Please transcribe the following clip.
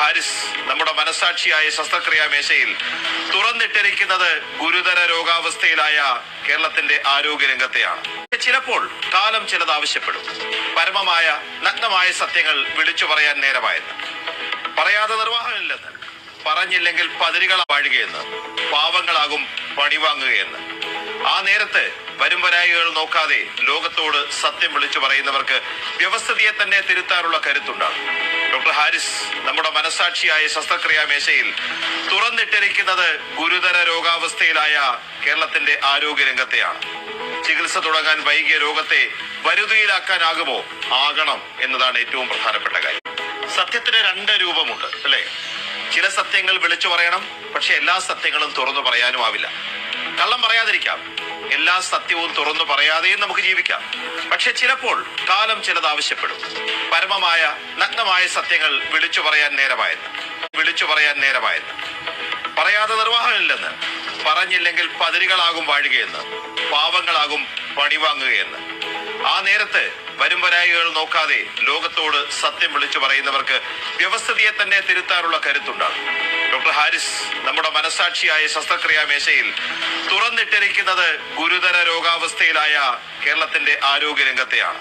ഹാരിസ് നമ്മുടെ മനസാക്ഷിയായ ശസ്ത്രക്രിയാ മേശയിൽ തുറന്നിട്ടിരിക്കുന്നത് ഗുരുതര രോഗാവസ്ഥയിലായ കേരളത്തിന്റെ ആരോഗ്യ രംഗത്തെയാണ്. ചിലപ്പോൾ കാലം ചിലത് ആവശ്യപ്പെടും. പരമമായ നഗ്നമായ സത്യങ്ങൾ വിളിച്ചു പറയാൻ നേരമായെന്ന്, പറയാതെ നിർവാഹമില്ലെന്ന്, പറഞ്ഞില്ലെങ്കിൽ പതിരുകൾ വാഴുകയെന്ന്, പാവങ്ങളാകും പണിവാങ്ങുകയെന്ന്. ആ നേരത്ത് വരുംവരായികൾ നോക്കാതെ ലോകത്തോട് സത്യം വിളിച്ചു പറയുന്നവർക്ക് വ്യവസ്ഥിതിയെ തന്നെ തിരുത്താനുള്ള കരുത്തുണ്ടാകും. ഡോക്ടർ ഹാരിസ് നമ്മുടെ മനസാക്ഷിയായ ശസ്ത്രക്രിയാ മേശയിൽ തുറന്നിട്ടിരിക്കുന്നത് ഗുരുതര രോഗാവസ്ഥയിലായ കേരളത്തിന്റെ ആരോഗ്യ രംഗത്തെയാണ്. ചികിത്സ തുടങ്ങാൻ വൈകിയ രോഗത്തെ വരുതിയിലാക്കാനാകുമോ? ആകണം എന്നതാണ് ഏറ്റവും പ്രധാനപ്പെട്ട കാര്യം. സത്യത്തിന് രണ്ട് രൂപമുണ്ട്, അല്ലെ? ചില സത്യങ്ങൾ വിളിച്ചു പറയണം, പക്ഷെ എല്ലാ സത്യങ്ങളും തുറന്നു പറയാനും ആവില്ല. കള്ളം പറയാതിരിക്കാം, എല്ലാ സത്യവും തുറന്നു പറയാതെയും നമുക്ക് ജീവിക്കാം. പക്ഷെ ചിലപ്പോൾ കാലം ചിലത് ആവശ്യപ്പെടും. പരമമായ നഗ്നമായ സത്യങ്ങൾ വിളിച്ചു പറയാൻ നേരമായെന്ന്, പറയാതെ നിർവാഹമില്ലെന്ന്, പറഞ്ഞില്ലെങ്കിൽ പതിരുകളാകും വാഴുകയെന്ന്, പാവങ്ങളാകും പണിവാങ്ങുകയെന്ന്. ആ നേരത്ത് വരുംവരായികൾ നോക്കാതെ ലോകത്തോട് സത്യം വിളിച്ചു പറയുന്നവർക്ക് വ്യവസ്ഥിതിയെ തന്നെ തിരുത്താനുള്ള കരുത്തുണ്ടാകും. ഡോക്ടർ ഹാരിസ് നമ്മുടെ മനസാക്ഷിയായ ശസ്ത്രക്രിയാ മേശയിൽ തുറന്നിട്ടിരിക്കുന്നത് ഗുരുതര രോഗാവസ്ഥയിലായ കേരളത്തിന്റെ ആരോഗ്യ രംഗത്തെയാണ്.